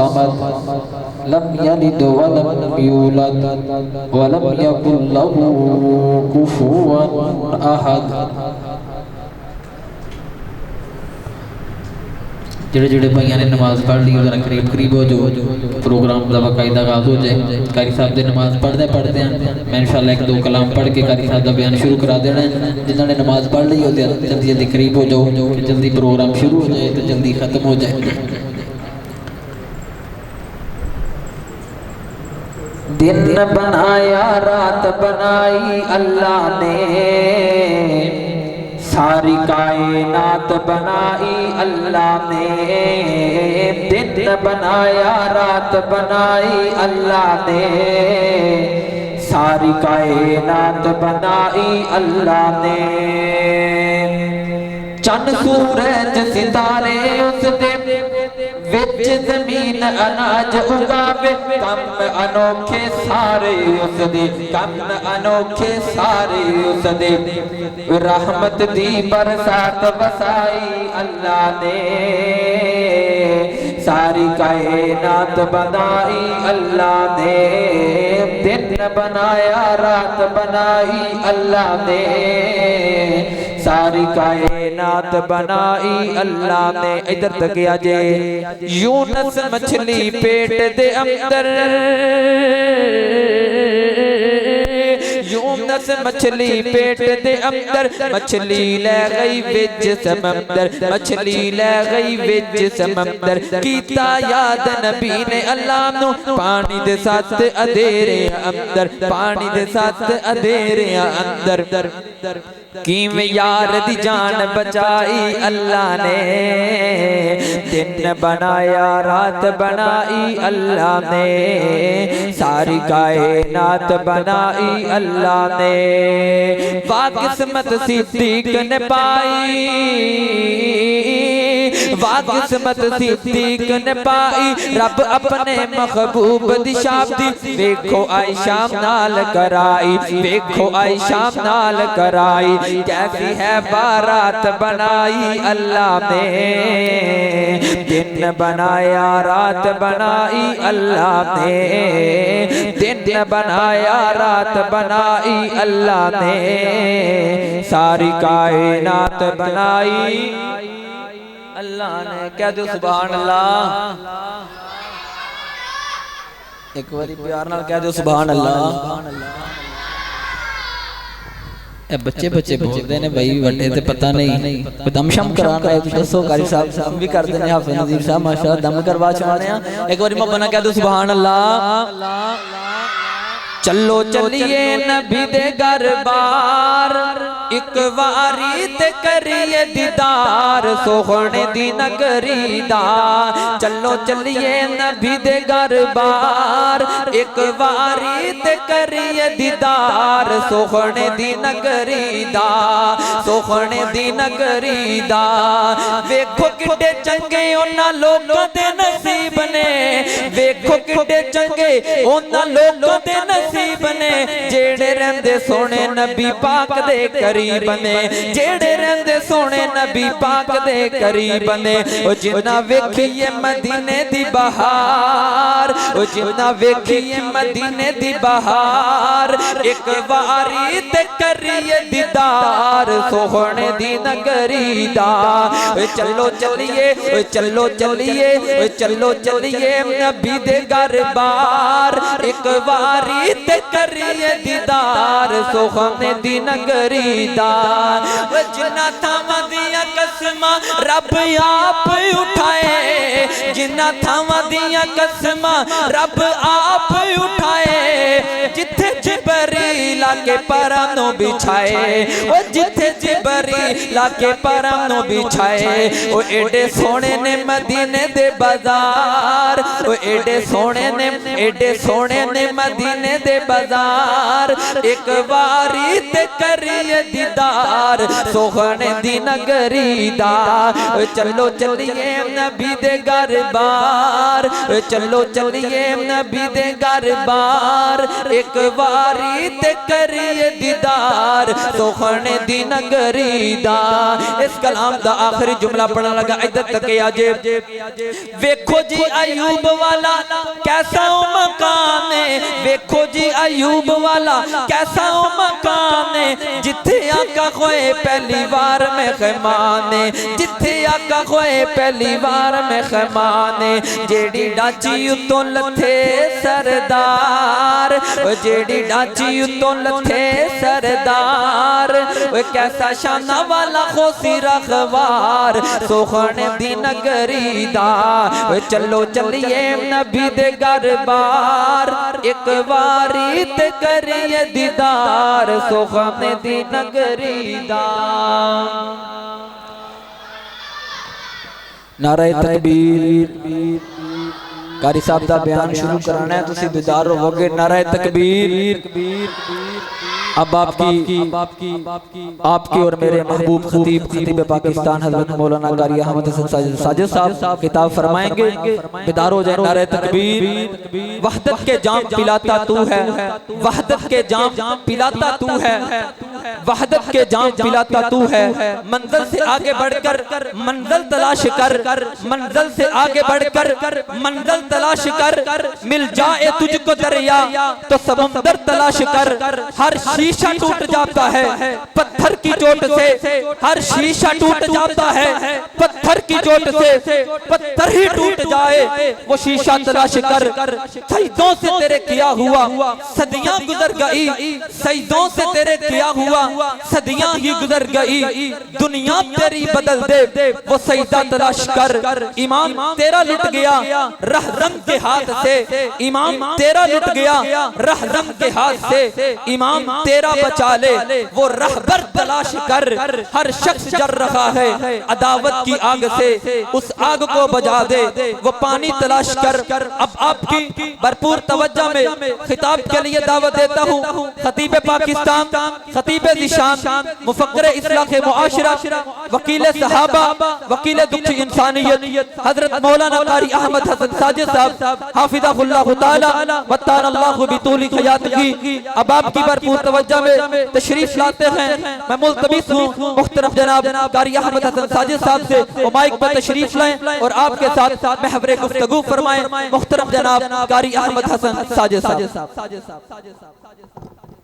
Lump यलिद वलम यूलद वलम यकुल लहू कुफुवन अहद। जेड़े जेड़े भाइयों ने नमाज पढ़ ली जरा करीब करीब हो जो प्रोग्राम का बाकायदा आगाज हो जाए। कारी साहब की नमाज पढ़ते पढ़ते हैं मैं इंशाअल्लाह एक दो कलाम पढ़ के कारी साहब का बयान शुरू करा देना है। जिन्होंने नमाज पढ़ ली हो जल्दी जल्दी करीब हो जाओ कि जल्दी प्रोग्राम शुरू हो जाए तो जल्दी ख़त्म हो जाए। दिन बनाया रात बनाई अल्लाह ने, सारी कायनात बनाई अल्लाह ने। दिन बनाया रात बनाई अल्लाह ने, सारी कायनात बनाई अल्लाह ने। चंद सूरज सितारे उस दिन विच जमीन अनाज उगावे, कम अनोखे सारे उस दे, कम अनोखे सारे उस दे। रहमत दी बरसात वसाई अल्लाह ने, सारी कायनात बनाई अल्लाह ने। दिन बनाया रात बनाई अल्लाह ने, सारी कायनात बनाई अल्लाह ने। इधर तक आ जे यूनस मछली पेट दे अंदर, यूनस मछली पेट दे अंदर, मछली ले गई विच समंदर, मछली ले गई विच समंदर। कीता याद नबी ने अल्लाह नू, पानी दे साथ अधेरे अंदर, पानी दे साथ अधेरे अंदर। किवें यार दी जान बचाई अल्लाह ने, दिन बनाया रात बनाई अल्लाह ने, सारी कायनात बनाई अल्लाह ने। वाकिस्मत सिद्दीक ने पाई, वाकिस्मत सिद्दीक ने पाई, रब अपने महबूब दी शादी वेखो आई शाम नाल कराई, वेखो आई शाम नाल कराई। कैसी है बारात बनाई अल्लाह ने, दिन बनाया रात बनाई अल्लाह ने, दिन बनाया रात बनाई अल्लाह ने, सारी कायनात बनाई अल्लाह ने। कह दो सुभान अल्लाह, एक बारी प्यार नाल कह दो सुभान अल्लाह। बच्चे बच्चे बोलते हैं भाई वड्डे ते पता नहीं दम शम कराना है। दसो कारी साहब हम भी करते हैं, हाफिज नजीर साहब माशाअल्लाह दम करवा छाने। एक बार मोहब्बत नाल कह दो सुभान अल्लाह। चलो चलिए नबी दे घर बार, एक वारी ते करिए दीदार सोहने दी नगरी दा। चलो चलिए नबी दे घर बार, एक वारी ते करिए दीदार सोहने दी नगरी दा, सोहने दी नगरी दा। वेखो किड्डे चंगे उन्हां लोकां दे नसीब ने, वेखो किड्डे चंगे उन्हां लोकां दे नसीब ने, जेड़े रहंदे सोने नबी पाक दे करीब ने, जेड़े रहंदे सोने नबी पाक दे करीब ने। ओ जिन्ना वेखिए मदीने दी बहार, ओ जिन्ना वेखिए मदीने दी बहार, एक वारी ते करिए दीदार सोहने दी नगरी दा। चलो चलिए, चलो चलिए, चलो चलिए नबी दे घर बार, एक वारी ते करिए दीदार सोहने दी नगरी दा। जिन्ना थावां दियां कसमां रब आप उठाए, जिन्ना थावां दियां कसमां रब आप उठाए। जिथे जिबरील आके परां नू बिछाए, ओ जिथे जिबरील आके परां नू बिछाए। ओ एडे सोने ने मदीने दे बाजार, ओ एडे सोने ने, एडे सोने ने मदीने दे बाजार। एक वारी ते करिए दीदार सोहने दी नगरी दा। चलो चलिए नबी दे घर बार, चलो चलिए नबी दे घर बार, एक वारी ते करिए दीदार सोखने दी नगरी दा। इस कलाम दा आखिरी जुमला पढ़न लगा इधर तक आजे। वेखो जी अयूब वाला कैसा मकान है, वेखो जी अयूब वाला कैसा मकान है, जिथे आका खोए पहली बार में खैमाने, जिथे आका खोए पहली बार में खैमाने। जेड़ी डाची उतों लथे सरदार, जेड़ी डाची उतों लथे सरदार, वो कैसा शाना वाला खोसी रखवार सोखने दी नगरी दा। चलो चलिए नबी दे दरबार एक बारी ते करिए दीदार सोखने दी नगरी दा। नारे तकबीर। कारी साहब दा बयान शुरू कराना है, तुसी दीदार होवोगे। नारे तकबीर। अब आपकी और मेरे महबूब खतीब पाकिस्तान हज़रत मौलाना कारी अहमद हसन साजिद साहब किताब फरमाएंगे। बेदार हो जाए। नारे तकबीर। वहदत के जाम पिलाता तू है, वहदत के जाम पिलाता तू है, वहदत के जाम पिलाता तू है। मंजिल से आगे बढ़कर मंजिल तलाश कर, मंजिल से आगे बढ़कर मंजिल तलाश कर। मिल जाए तुझको दरिया तो समंदर तलाश कर। हर शीशा टूट जाता है पत्थर की चोट से, हर शीशा टूट जाता है पत्थर की चोट से। पत्थर ही टूट जाए वो शीशा तलाश कर। सजदों से तेरे किया हुआ सदियां गुजर गई, सजदों से तेरे किया हुआ सदियां ही गुजर गई। दुनिया तेरी बदल दे वो सजदा तलाश कर। ईमान तेरा लुट गया रहरम के हाथ से, ईमान तेरा लुट गया रहरम के हाथ से। ईमान तेरा बचा ले वो रहबर तलाश कर। हर शख्स जल रहा है अदावत की आग से, उस आग को बुझा दे वो पानी तलाश कर। अब आपकी भरपूर तवज्जो में खिताब के लिए दावत देता हूँ खतीब पाकिस्तान, खतीब ज़िशान, मुफक्किर इस्लाह मुआशरा, वकील सहाबा, वकील दुख इंसानियत हजरत मौलाना कारी अहमद हसन साजिद साहब हाफिज़हुल्लाह तआला व तारल्लाहु बितूली हयात की। अब आपकी भरपूर तवज्जो में तशरीफ लाते हैं। मैं मुल्तमिस हूँ मुहतरम जनाब कारी अहमद हसन साजिद साहब से वो माइक पर तशरीफ लाएं और आपके साथ महवरे गुफ्तगू फरमाएं। मुहतरम जनाब कारी अहमद हसन साजिद साहब।